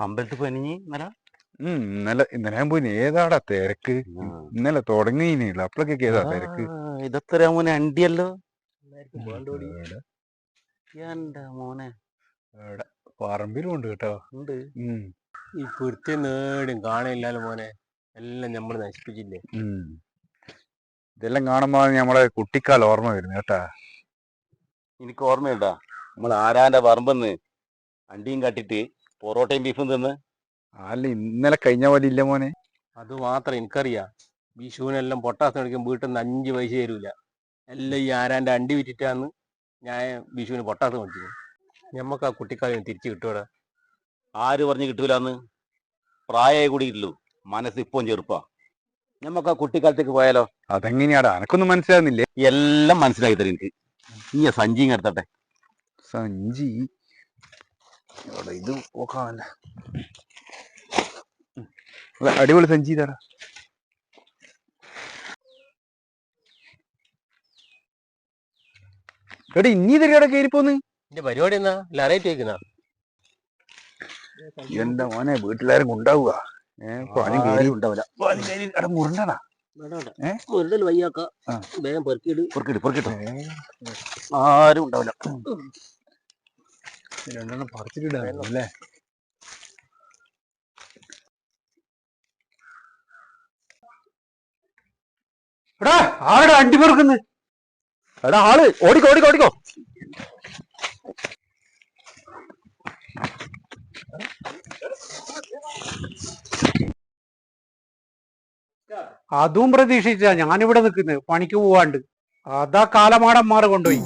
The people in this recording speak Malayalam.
അമ്പലത്തിൽ പനിഞ്ഞ് ഇന്നലെ ഇന്നലെ ഞാൻ പോയി. ഏതാടാ തിരക്ക്? ഇന്നലെ തുടങ്ങിയില്ല അപ്പളൊക്കെ ഏതാ തിരക്ക്? ഇതെത്ര മോനെ അണ്ടിയല്ലോ എന്റെ മോനെ. പറമ്പിലും ഉണ്ട് കേട്ടോ. ഉണ്ട്. ഈ പിടുത്തി നേടും കാണില്ലാലോ മോനെ. എല്ലാം നമ്മൾ നശിപ്പിച്ചില്ലേ. ഇതെല്ലാം കാണുമ്പോ നമ്മളെ കുട്ടിക്കാലം ഓർമ്മ വരുന്നു കേട്ടാ. എനിക്ക് ഓർമ്മയുണ്ടാ നമ്മൾ ആരാന്റെ പറമ്പെന്ന് അണ്ടിയും കാട്ടിട്ട് പൊറോട്ടയും ബീഫും തിന്ന്. അല്ല ഇന്നലെ കഴിഞ്ഞ പോലെ ഇല്ല മോനെ. അത് മാത്രം എനിക്കറിയാം. വിഷുവിനെല്ലാം പൊട്ടാസ് മേടിക്കും വീട്ടിൽ നിന്ന് 5 പൈസ തരൂല. എല്ലാം ഈ ആരാന്റെ അണ്ടി വിറ്റിട്ടാന്ന് ഞാൻ വിഷുവിന് പൊട്ടാസ് മേടിച്ചു. ഞമ്മക്ക് ആ കുട്ടിക്കാലം തിരിച്ചു കിട്ടൂടാ. ആര് പറഞ്ഞു കിട്ടൂലെന്ന്? പ്രായമായി കൂടിയിട്ടുള്ളൂ, മനസ്സ് ഇപ്പം ചെറുപ്പാ. നമുക്ക് ആ കുട്ടിക്കാലത്തേക്ക് പോയാലോ? അതെങ്ങനെയാടാ, എനക്കൊന്നും മനസ്സിലാകുന്നില്ലേ? എല്ലാം മനസ്സിലാക്കി തരും എനിക്ക്. നീ സഞ്ചി എടുത്തട്ടെ. സഞ്ചി ഇത് നോക്കാമല്ല. അടിപൊളി സഞ്ചി തരാ. എടാ ഇനി തരികട കയറിപ്പോന്ന്. എന്റെ പരിപാടി എന്നാ ലറേറ്റ് വെക്കുന്ന എന്റെ മോനെ വീട്ടിലാരും ഉണ്ടാവുക. മുരണ്ടടാ വയ്യാക്ക ആരും ഉണ്ടാവില്ല. രണ്ടെണ്ണം പറിച്ചിട്ടില്ലേ? എടാ ആരുടെ അണ്ടി പെറുക്കുന്നു? എടാ ആള് ഓടിക്കോ ഓടിക്കോ ഓടിക്കോ. അതും പ്രതീക്ഷിച്ചാ ഞാനിവിടെ നിൽക്കുന്നത്, പണിക്ക് പോവാണ്ട്. അതാ കാലമാടന്മാർ കൊണ്ടുപോയി.